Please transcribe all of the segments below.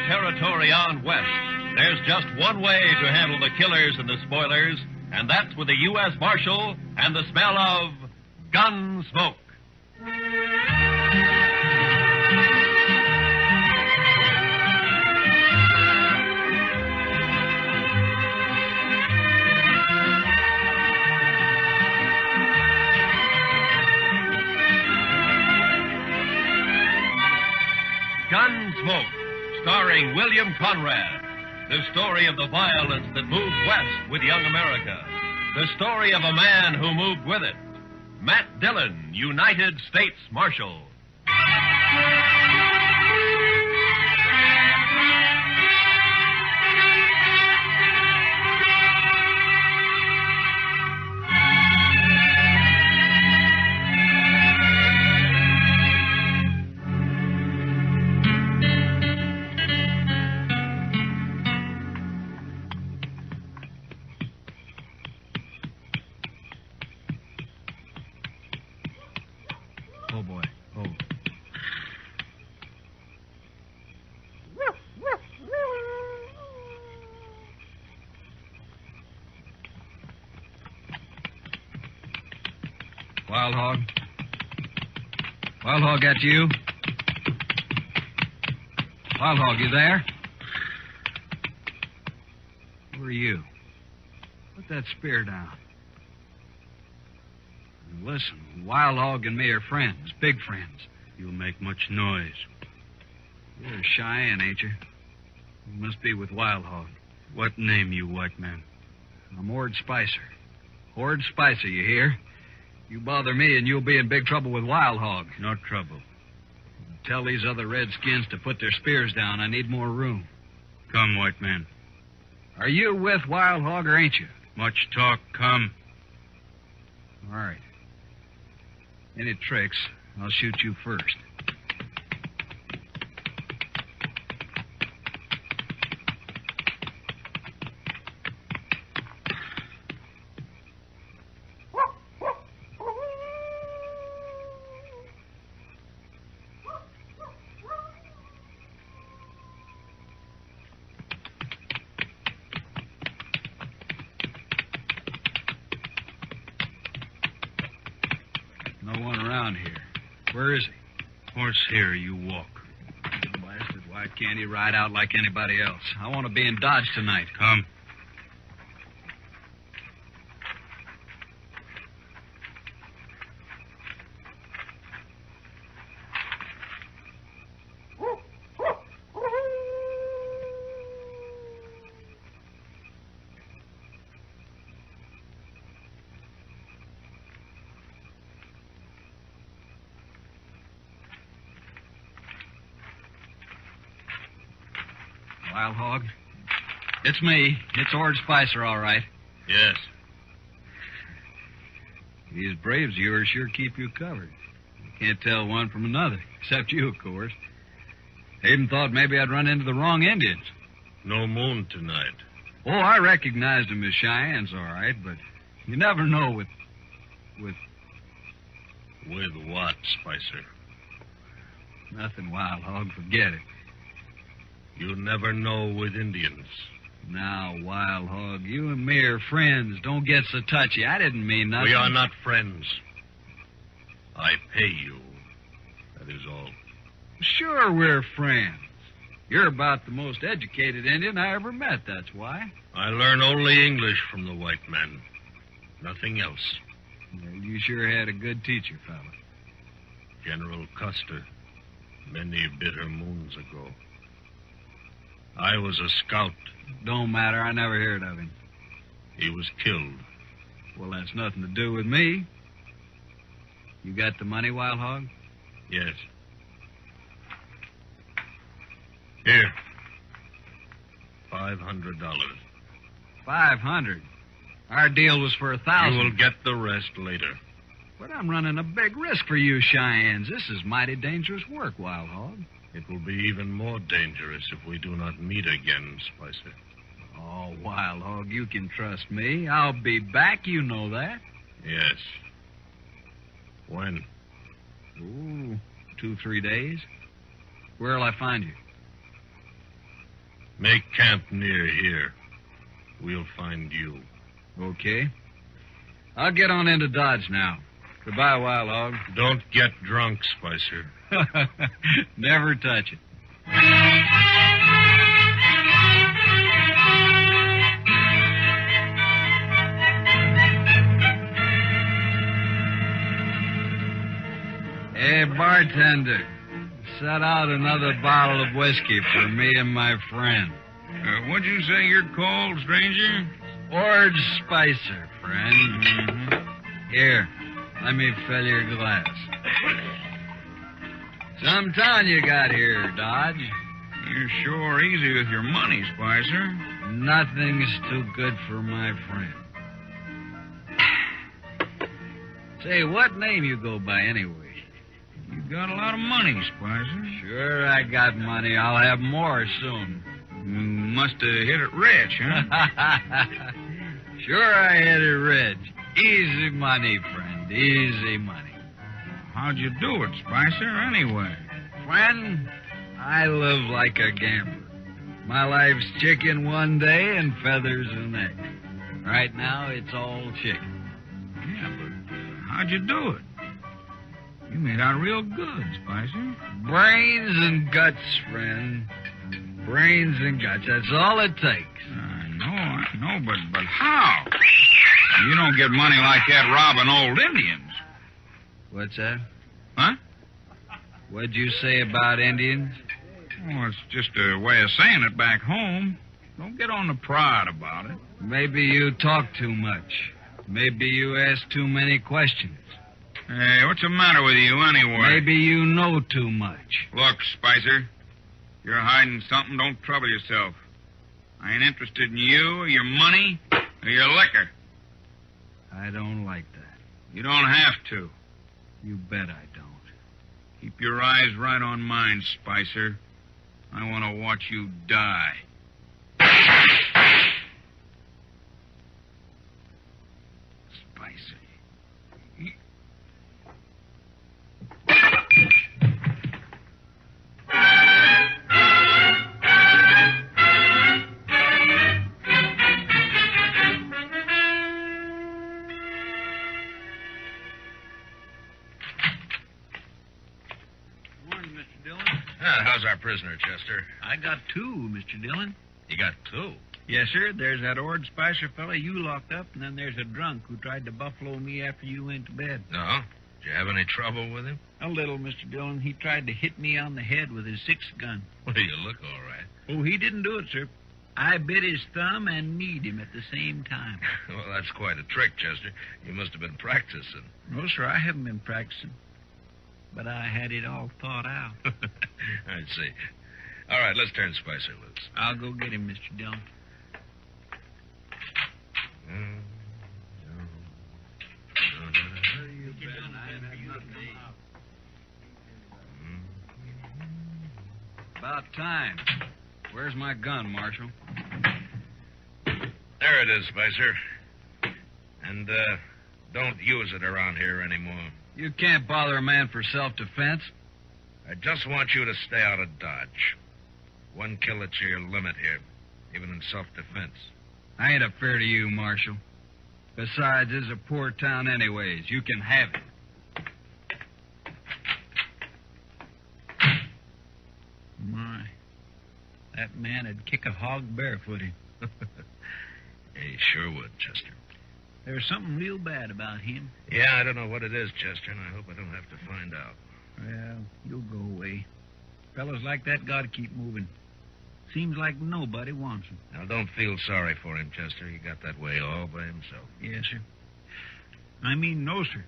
territory on west, there's just one way to handle the killers and the spoilers, and that's with the U.S. Marshal and the smell of Gunsmoke. Gunsmoke, starring William Conrad. The story of the violence that moved west with young America. The story of a man who moved with it. Matt Dillon, United States Marshal. Oh, boy. Oh. Wild Hog? Wild Hog, that's you? Wild Hog, you there? Who are you? Put that spear down. Listen, Wild Hog and me are friends, big friends. You'll make much noise. You're Cheyenne, ain't you? You must be with Wild Hog. What name, you white man? I'm Ord Spicer. Ord Spicer, you hear? You bother me and you'll be in big trouble with Wild Hog. No trouble. Tell these other redskins to put their spears down. I need more room. Come, white man. Are you with Wild Hog or ain't you? Much talk, come. All right. Any tricks, I'll shoot you first. No one around here. Where is he? Horse here, you walk. Blasted, why can't he ride out like anybody else? I want to be in Dodge tonight. Come. Wild Hog? It's me. It's Ord Spicer, all right. Yes. These braves of yours sure keep you covered. You can't tell one from another, except you, of course. I even thought maybe I'd run into the wrong Indians. No moon tonight. Oh, I recognized them as Cheyennes, all right, but you never know with... With what, Spicer? Nothing, Wild Hog. Forget it. You never know with Indians. Now, Wild Hog, you and me are friends. Don't get so touchy. I didn't mean nothing. We are not friends. I pay you. That is all. Sure we're friends. You're about the most educated Indian I ever met, that's why. I learn only English from the white man. Nothing else. Well, you sure had a good teacher, fella. General Custer, many bitter moons ago. I was a scout. Don't matter. I never heard of him. He was killed. Well, that's nothing to do with me. You got the money, Wild Hog? Yes. Here. $500. 500. Our deal was for 1,000. You will get the rest later. But I'm running a big risk for you Cheyennes. This is mighty dangerous work, Wild Hog. It will be even more dangerous if we do not meet again, Spicer. Oh, Wild Hog, you can trust me. I'll be back, you know that. Yes. When? Ooh, 2-3 days. Where'll I find you? Make camp near here. We'll find you. Okay. I'll get on into Dodge now. Goodbye, Wild Hog. Don't get drunk, Spicer. Never touch it. Hey, bartender, set out another bottle of whiskey for me and my friend. What'd you say you're called, stranger? Ord Spicer, friend. Mm-hmm. Here, let me fill your glass. Some town you got here, Dodge. You're sure easy with your money, Spicer. Nothing's too good for my friend. Say, what name you go by anyway? You got a lot of money, Spicer. Sure, I got money. I'll have more soon. You must have hit it rich, huh? Sure, I hit it rich. Easy money, friend. Easy money. How'd you do it, Spicer, anyway? Friend, I live like a gambler. My life's chicken one day and feathers the next. Right now, it's all chicken. Yeah, but how'd you do it? You made out real good, Spicer. Brains and guts, friend. Brains and guts. That's all it takes. I know, but how? You don't get money like that robbing old Indians. What's that? Huh? What'd you say about Indians? Oh, it's just a way of saying it back home. Don't get on the prod about it. Maybe you talk too much. Maybe you ask too many questions. Hey, what's the matter with you anyway? Maybe you know too much. Look, Spicer, you're hiding something. Don't trouble yourself. I ain't interested in you or your money or your liquor. I don't like that. You don't have to. You bet I don't. Keep your eyes right on mine, Spicer. I want to watch you die. Spicer. How's our prisoner, Chester? I got two, Mr. Dillon. You got two? Yes, sir. There's that Ord Spicer fella you locked up, and then there's a drunk who tried to buffalo me after you went to bed. No? Did you have any trouble with him? A little, Mr. Dillon. He tried to hit me on the head with his 6 gun. Well, you look all right. Oh, he didn't do it, sir. I bit his thumb and kneed him at the same time. Well, that's quite a trick, Chester. You must have been practicing. No, sir, I haven't been practicing. But I had it all thought out. I see. All right, let's turn Spicer loose. I'll go get him, Mr. Dillon. About time. Where's my gun, Marshal? There it is, Spicer. And, don't use it around here anymore. You can't bother a man for self-defense. I just want you to stay out of Dodge. 1 kill at your limit here, even in self-defense. I ain't afraid of you, Marshal. Besides, this is a poor town anyways. You can have it. My, that man would kick a hog barefooted. He sure would, Chester. There's something real bad about him. Yeah, I don't know what it is, Chester, and I hope I don't have to find out. Well, you'll go away. Fellas like that got to keep moving. Seems like nobody wants him. Now, don't feel sorry for him, Chester. He got that way all by himself. Yes, sir. I mean, no, sir.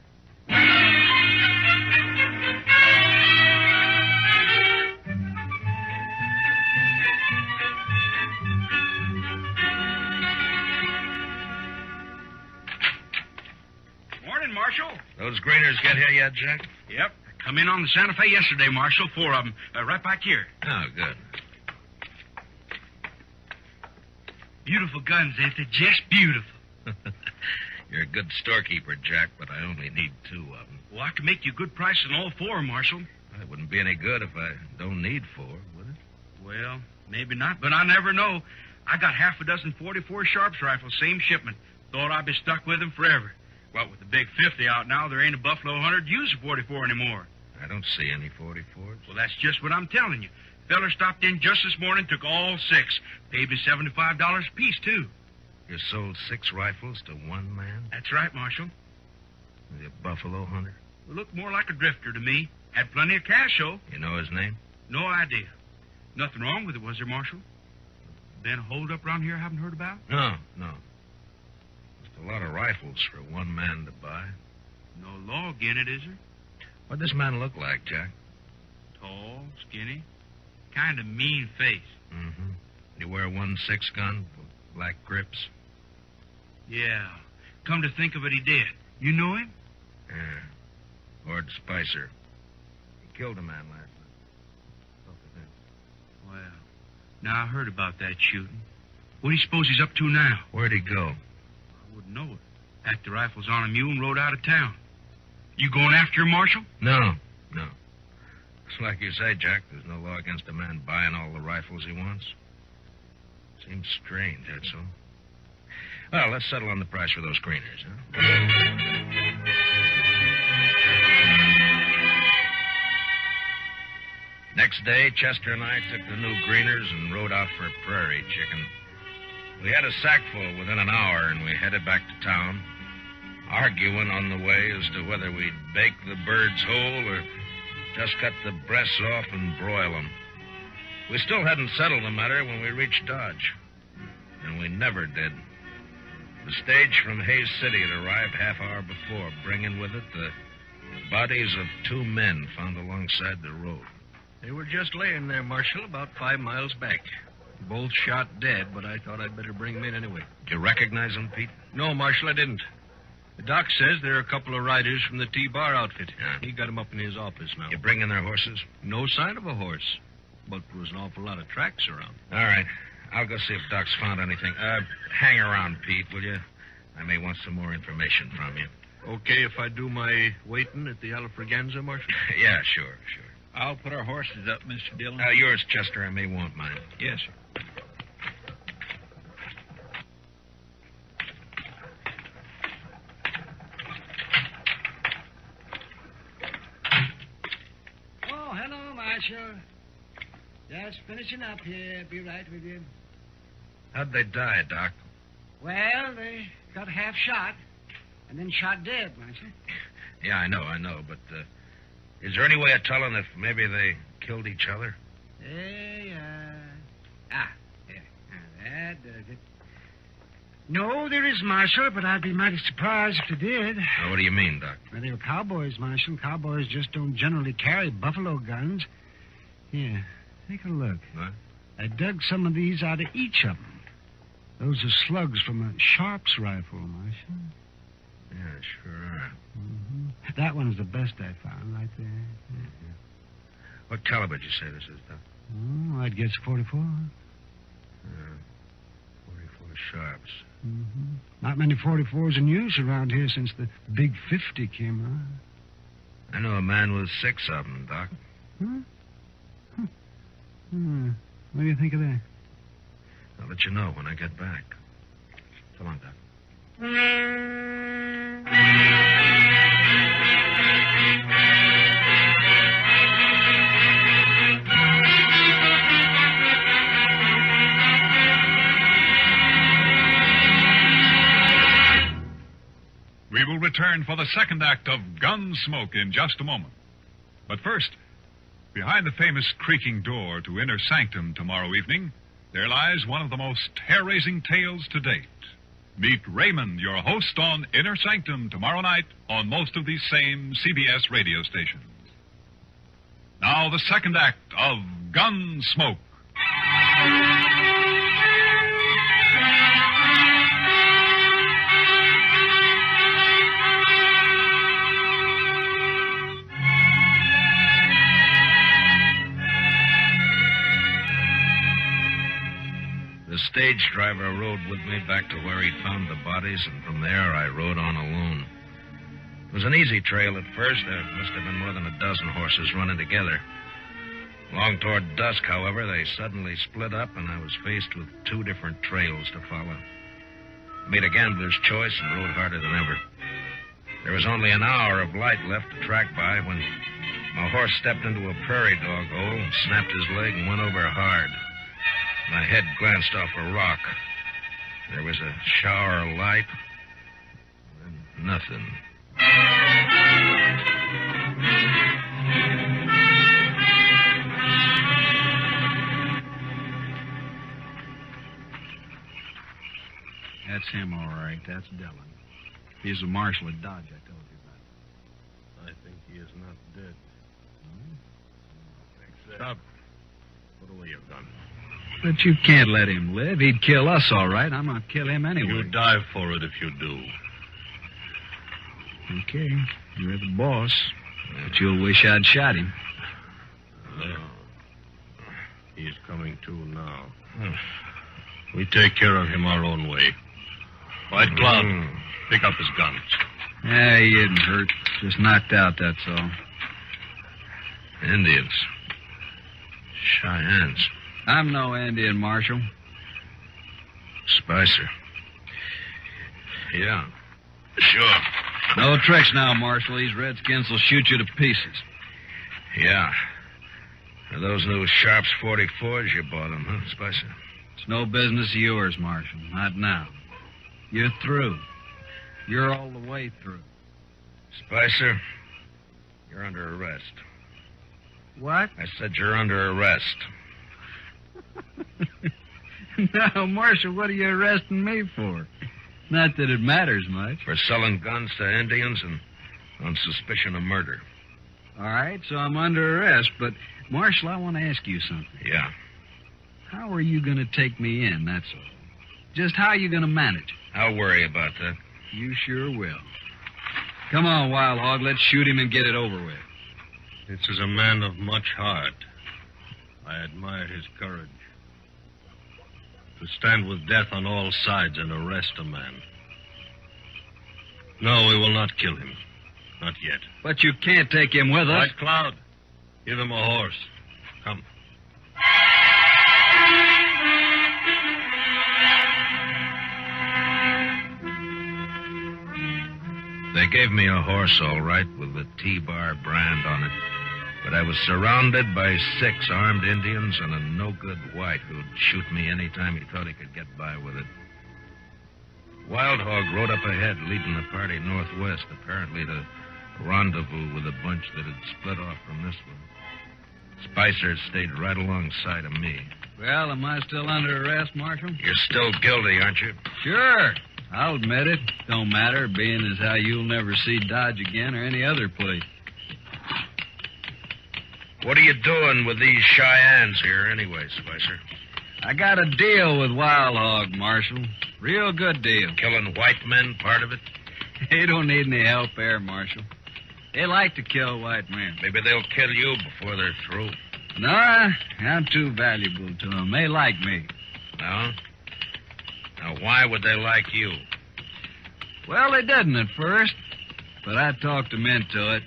Morning, Marshal. Those graders get here yet, Jack? Yep. Come in on the Santa Fe yesterday, Marshal. 4 of them. Right back here. Oh, good. Beautiful guns, ain't they? Just beautiful. You're a good storekeeper, Jack, but I only need 2 of them. Well, I can make you a good price on all 4, Marshal. It wouldn't be any good if I don't need 4, would it? Well, Maybe not, but I never know. I got half a dozen 44 Sharps rifles, same shipment. Thought I'd be stuck with them forever. Well, with the big 50 out now, there ain't a buffalo hunter to use a 44 anymore. I don't see any 44s. Well, that's just what I'm telling you. Feller stopped in just this morning, took all 6. Paid me $75 a piece, too. You sold 6 rifles to one man? That's right, Marshal. Is he a buffalo hunter? Looked more like a drifter to me. Had plenty of cash, though. You know his name? No idea. Nothing wrong with it, was there, Marshal? Been a hold-up around here I haven't heard about? No. Just a lot of rifles for one man to buy. No law agin it, is there? What'd this man look like, Jack? Tall, skinny, kind of mean face. Mm-hmm. You wear 1.6 gun, black grips? Yeah. Come to think of it, he did. You know him? Yeah. Ord Spicer. He killed a man last night. Spoke with him. Well, now I heard about that shooting. What do you suppose he's up to now? Where'd he go? I wouldn't know it. Packed the rifles on a mule and rode out of town. You going after him, Marshal? No. It's like you say, Jack. There's no law against a man buying all the rifles he wants. Seems strange, that's all. Well, let's settle on the price for those screeners, huh? Next day, Chester and I took the new greeners and rode out for prairie chicken. We had a sackful within an hour, and we headed back to town, arguing on the way as to whether we'd bake the birds whole or just cut the breasts off and broil them. We still hadn't settled the matter when we reached Dodge, and we never did. The stage from Hayes City had arrived half hour before, bringing with it the bodies of 2 men found alongside the road. They were just laying there, Marshal, about 5 miles back. Both shot dead, but I thought I'd better bring them in anyway. Did you recognize them, Pete? No, Marshal, I didn't. The doc says they're a couple of riders from the T-Bar outfit. Yeah. He got them up in his office now. You bring in their horses? No sign of a horse, but there was an awful lot of tracks around. All right. I'll go see if Doc's found anything. Hang around, Pete, will you? I may want some more information from you. Okay if I do my waiting at the Alfraganza, Marshal? Yeah, sure. I'll put our horses up, Mr. Dillon. Yours, Chester. I may want mine. Yes, sir. Oh, hello, Marshal. Just finishing up here. Be right with you. How'd they die, Doc? Well, they got half shot and then shot dead, Marshal. Yeah, I know, but is there any way of telling if maybe they killed each other? That does it. No, there is, Marshal, but I'd be mighty surprised if they did. What do you mean, Doc? Well, they were cowboys, Marshal. Cowboys just don't generally carry buffalo guns. Here, take a look. What? I dug some of these out of each of them. Those are slugs from a Sharp's rifle, Marshal. Yeah, sure are. Mm-hmm. That one's the best I found, right there. Mm-hmm. What caliber did you say this is, Doc? Oh, I'd guess 44. 44 Sharps. Mm-hmm. Not many 44s in use around here since the big 50 came out. I know a man with 6 of them, Doc. What do you think of that? I'll let you know when I get back. So long, Doc. We will return for the second act of Gunsmoke in just a moment. But first, behind the famous creaking door to Inner Sanctum tomorrow evening, there lies one of the most hair-raising tales to date. Meet Raymond, your host on Inner Sanctum tomorrow night on most of these same CBS radio stations. Now, the second act of Gunsmoke. The stage driver rode with me back to where he'd found the bodies, and from there I rode on alone. It was an easy trail at first. There must have been more than a dozen horses running together. Long toward dusk, however, they suddenly split up, and I was faced with two different trails to follow. Made a gambler's choice and rode harder than ever. There was only an hour of light left to track by when my horse stepped into a prairie dog hole, snapped his leg, and went over hard. My head glanced off a rock. There was a shower of light, and nothing. That's him, all right. That's Dillon. He's the marshal at Dodge I told you about. I think he is not dead. Stop. Put away your gun. But you can't let him live. He'd kill us, all right. I'm going to kill him anyway. You die for it if you do. Okay. You're the boss. But you'll wish I'd shot him. No. He's coming to now. We take care of him our own way. White Cloud, pick up his guns. Yeah, he isn't hurt. Just knocked out, that's all. Indians. Cheyennes. I'm no Indian, Marshal. Spicer. Yeah. Sure. No tricks now, Marshal. These redskins will shoot you to pieces. Yeah. Are those new Sharps 44s you bought them, huh, Spicer? It's no business of yours, Marshal. Not now. You're through. You're all the way through. Spicer, you're under arrest. What? I said you're under arrest. Now, Marshal, what are you arresting me for? Not that it matters much. For selling guns to Indians and on suspicion of murder. All right, so I'm under arrest, but, Marshal, I want to ask you something. Yeah. How are you going to take me in, that's all? Just how are you going to manage? I'll worry about that. You sure will. Come on, Wild Hog, let's shoot him and get it over with. This is a man of much heart. I admire his courage. To stand with death on all sides and arrest a man. No, we will not kill him. Not yet. But you can't take him with us. White Cloud, give him a horse. Come. They gave me a horse, all right, with the T-Bar brand on it. But I was surrounded by 6 armed Indians and a no-good white who'd shoot me any time he thought he could get by with it. Wild Hog rode up ahead, leading the party northwest, apparently to rendezvous with a bunch that had split off from this one. Spicer stayed right alongside of me. Well, am I still under arrest, Marshal? You're still guilty, aren't you? Sure. I'll admit it. Don't matter, being as how you'll never see Dodge again or any other place. What are you doing with these Cheyennes here anyway, Spicer? I got a deal with Wild Hog, Marshal. Real good deal. Killing white men, part of it? They don't need any help there, Marshal. They like to kill white men. Maybe they'll kill you before they're through. No, I'm too valuable to them. They like me. No? Now, why would they like you? Well, they didn't at first, but I talked them into it.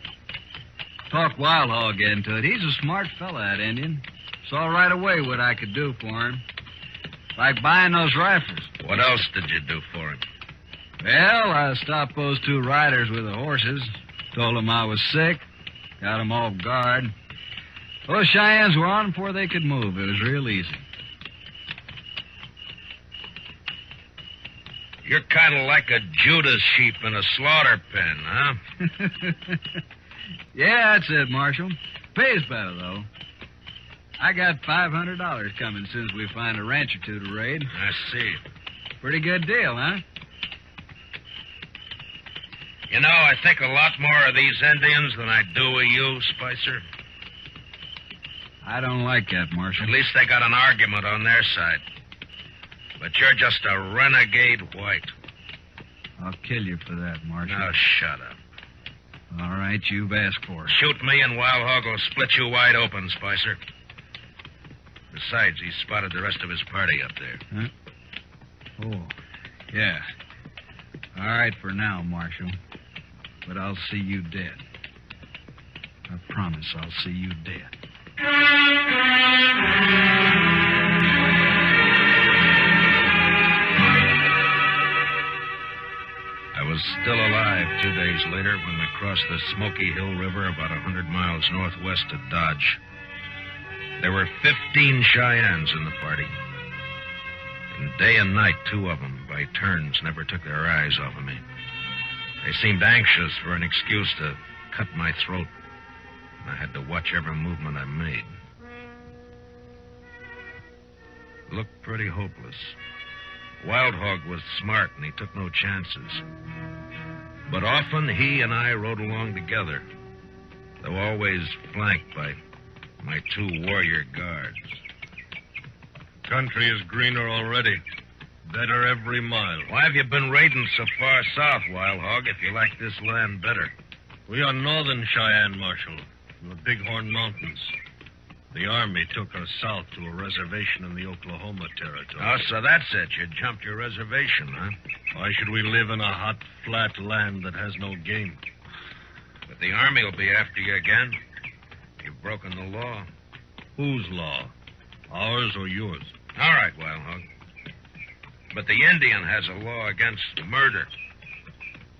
Talked Wild Hog into it. He's a smart fella, that Indian. Saw right away what I could do for him. Like buying those rifles. What else did you do for him? Well, I stopped those 2 riders with the horses. Told them I was sick. Got them off guard. Those Cheyennes were on before they could move. It was real easy. You're kind of like a Judas sheep in a slaughter pen, huh? Yeah, that's it, Marshal. Pays better, though. I got $500 coming soon as we find a ranch or 2 to raid. I see. Pretty good deal, huh? You know, I think a lot more of these Indians than I do of you, Spicer. I don't like that, Marshal. At least they got an argument on their side. But you're just a renegade white. I'll kill you for that, Marshal. Now, shut up. All right, you've asked for it. Shoot me and Wild Hog will split you wide open, Spicer. Besides, he spotted the rest of his party up there. Huh? Oh, yeah. All right for now, Marshal. But I'll see you dead. I promise I'll see you dead. I was still alive 2 days later when we crossed the Smoky Hill River about 100 miles northwest of Dodge. There were 15 Cheyennes in the party. And day and night, 2 of them, by turns, never took their eyes off of me. They seemed anxious for an excuse to cut my throat, and I had to watch every movement I made. Looked pretty hopeless. Wild Hog was smart, and he took no chances. But often he and I rode along together, though always flanked by my 2 warrior guards. Country is greener already. Better every mile. Why have you been raiding so far south, Wild Hog, if you like this land better? We are northern Cheyenne, Marshal, from the Bighorn Mountains. The Army took us south to a reservation in the Oklahoma Territory. Oh, so that's it. You jumped your reservation, huh? Why should we live in a hot, flat land that has no game? But the Army will be after you again. You've broken the law. Whose law? Ours or yours? All right, Wild Hog. But the Indian has a law against murder.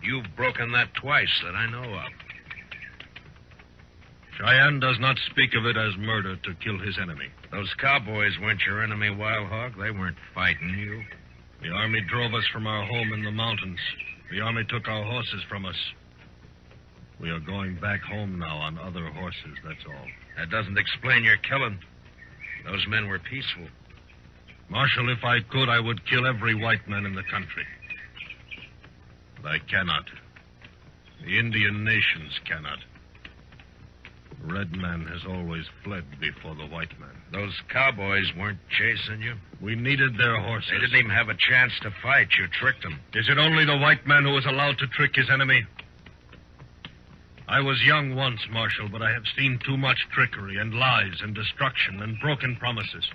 You've broken that twice that I know of. Cheyenne does not speak of it as murder to kill his enemy. Those cowboys weren't your enemy, Wild Hog. They weren't fighting you. The Army drove us from our home in the mountains. The Army took our horses from us. We are going back home now on other horses, that's all. That doesn't explain your killing. Those men were peaceful. Marshal, if I could, I would kill every white man in the country. But I cannot. The Indian nations cannot. The red man has always fled before the white man. Those cowboys weren't chasing you? We needed their horses. They didn't even have a chance to fight. You tricked them. Is it only the white man who was allowed to trick his enemy? I was young once, Marshal, but I have seen too much trickery and lies and destruction and broken promises.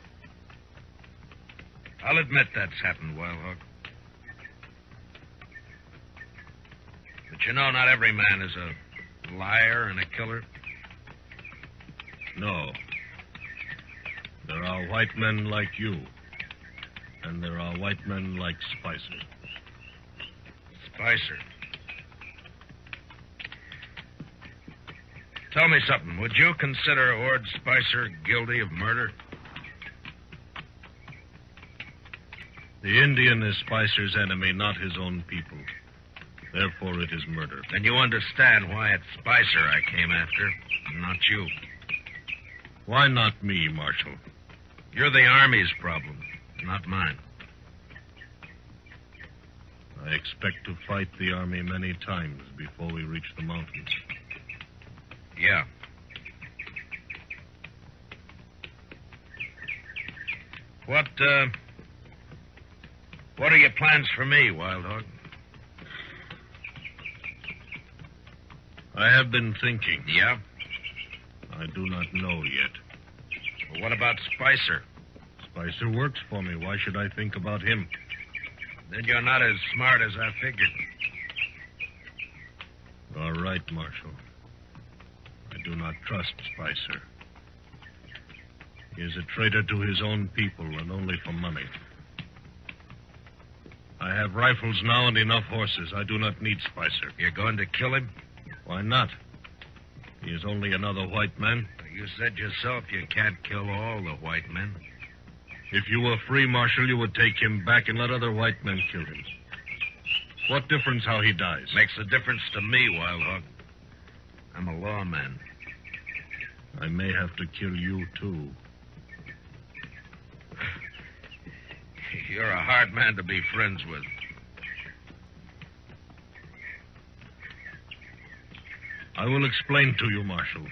I'll admit that's happened, Wild Hog. But you know, not every man is a liar and a killer. No. There are white men like you. And there are white men like Spicer. Spicer. Tell me something. Would you consider Ord Spicer guilty of murder? The Indian is Spicer's enemy, not his own people. Therefore, it is murder. Then you understand why it's Spicer I came after, not you. Why not me, Marshal? You're the Army's problem, not mine. I expect to fight the Army many times before we reach the mountains. Yeah. What are your plans for me, Wild Hog? I have been thinking. Yeah? I do not know yet. Well, what about Spicer? Spicer works for me. Why should I think about him? Then you're not as smart as I figured. All right, Marshal. I do not trust Spicer. He is a traitor to his own people and only for money. I have rifles now and enough horses. I do not need Spicer. You're going to kill him? Why not? He is only another white man. You said yourself you can't kill all the white men. If you were free, Marshal, you would take him back and let other white men kill him. What difference how he dies? Makes a difference to me, Wild Hog. I'm a lawman. I may have to kill you, too. You're a hard man to be friends with. I will explain to you, Marshal.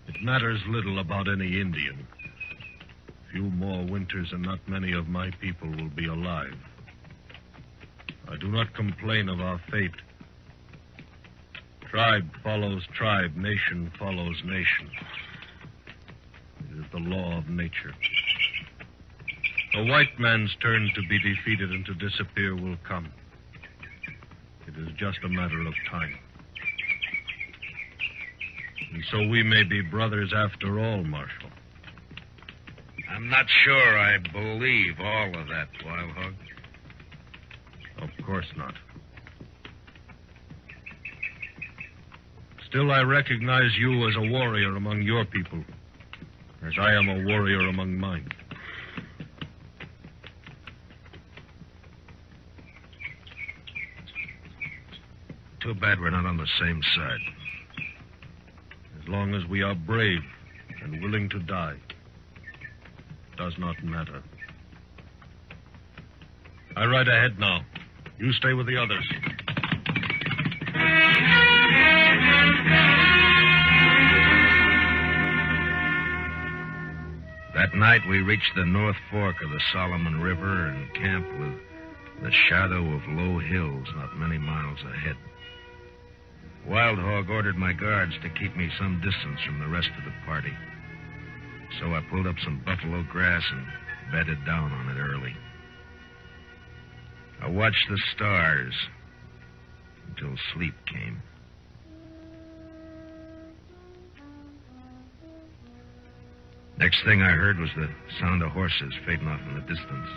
It matters little about any Indian. Few more winters and not many of my people will be alive. I do not complain of our fate. Tribe follows tribe, nation follows nation. It is the law of nature. A white man's turn to be defeated and to disappear will come. It is just a matter of time. So we may be brothers after all, Marshal. I'm not sure I believe all of that, Wild Hog. Of course not. Still, I recognize you as a warrior among your people, as I am a warrior among mine. Too bad we're not on the same side. As long as we are brave and willing to die, does not matter. I ride ahead now. You stay with the others. That night, we reached the North Fork of the Solomon River and camped with the shadow of low hills not many miles ahead. Wild Hog ordered my guards to keep me some distance from the rest of the party. So I pulled up some buffalo grass and bedded down on it early. I watched the stars until sleep came. Next thing I heard was the sound of horses fading off in the distance.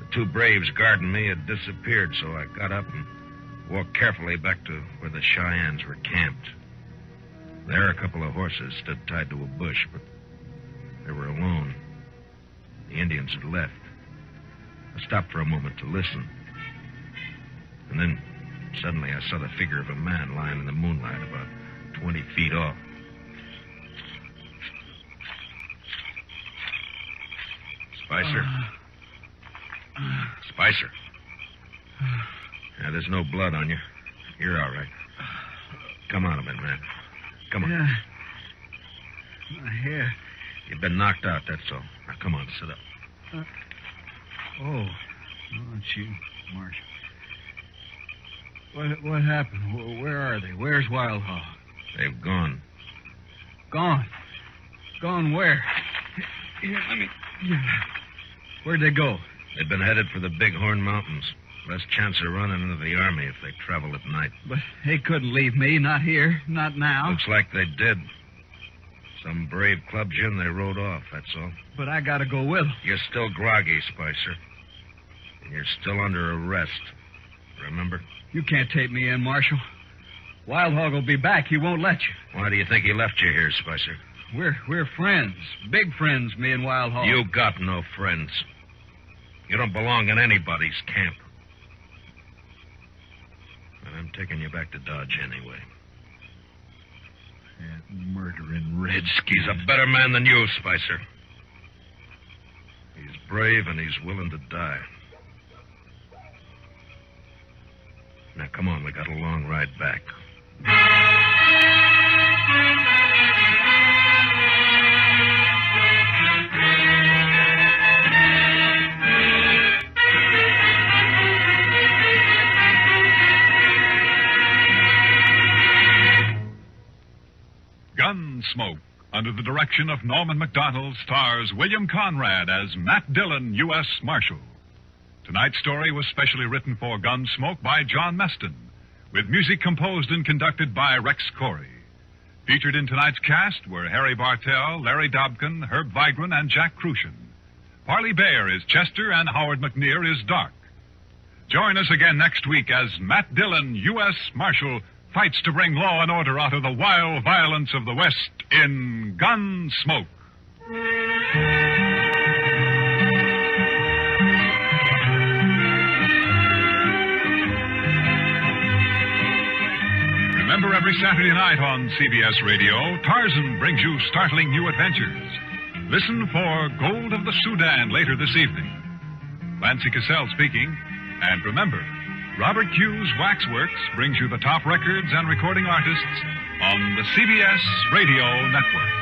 The two braves guarding me had disappeared, so I got up and walked carefully back to where the Cheyennes were camped. There, a couple of horses stood tied to a bush, but they were alone. The Indians had left. I stopped for a moment to listen. And then, suddenly, I saw the figure of a man lying in the moonlight about 20 feet off. Spicer? Spicer? Yeah, there's no blood on you. You're all right. Come on a minute, man. Come on. Yeah. My hair. You've been knocked out, that's all. Now, come on, sit up. Oh, it's you, Marshal. What happened? Where are they? Where's Wild Hog? They've gone. Gone? Gone where? Here, let me... Where'd they go? They've been headed for the Bighorn Mountains. Less chance of running into the army if they travel at night. But they couldn't leave me. Not here. Not now. Looks like they did. Some brave clubbed you and they rode off, that's all. But I gotta go with them. You're still groggy, Spicer. And you're still under arrest. Remember? You can't take me in, Marshal. Wild Hog will be back. He won't let you. Why do you think he left you here, Spicer? We're friends. Big friends, me and Wild Hog. You got no friends. You don't belong in anybody's camp. And I'm taking you back to Dodge anyway. That murdering Redskin. He's a better man than you, Spicer. He's brave and he's willing to die. Now, come on, we got a long ride back. Gunsmoke, under the direction of Norman Macdonald, stars William Conrad as Matt Dillon, U.S. Marshal. Tonight's story was specially written for Gunsmoke by John Meston, with music composed and conducted by Rex Corey. Featured in tonight's cast were Harry Bartell, Larry Dobkin, Herb Vigran, and Jack Crucian. Parley Bear is Chester, and Howard McNear is Dark. Join us again next week as Matt Dillon, U.S. Marshal, fights to bring law and order out of the wild violence of the West in Gunsmoke. Remember, every Saturday night on CBS Radio, Tarzan brings you startling new adventures. Listen for Gold of the Sudan later this evening. Clancy Cassell speaking. And remember, Robert Q's Waxworks brings you the top records and recording artists on the CBS Radio Network.